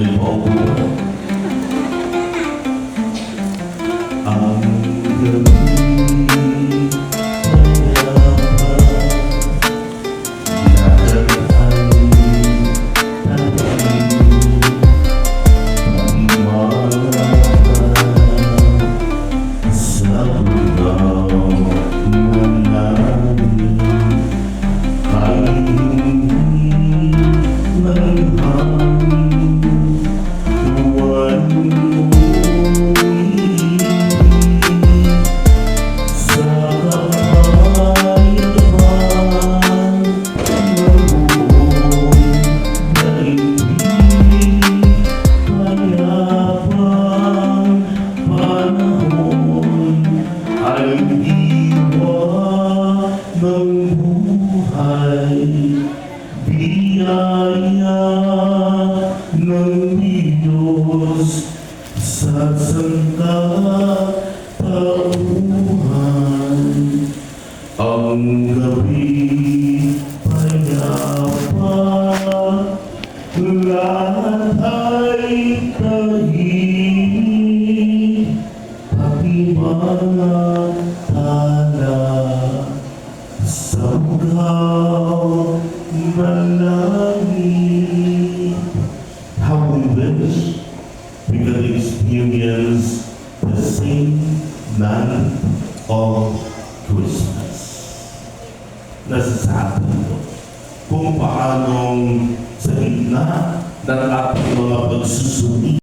may maubuhan. Ang gabi ng buhay, biyaya ng Diyos sa sangkatauhan. Ang gabi payapa, lahat ay tahimik, pati mga tala sa ugaw na langit. How we wish we could experience the same night of Christmas. Nasasabi ko kung paanong sa gitna ng ating mga pagsusuri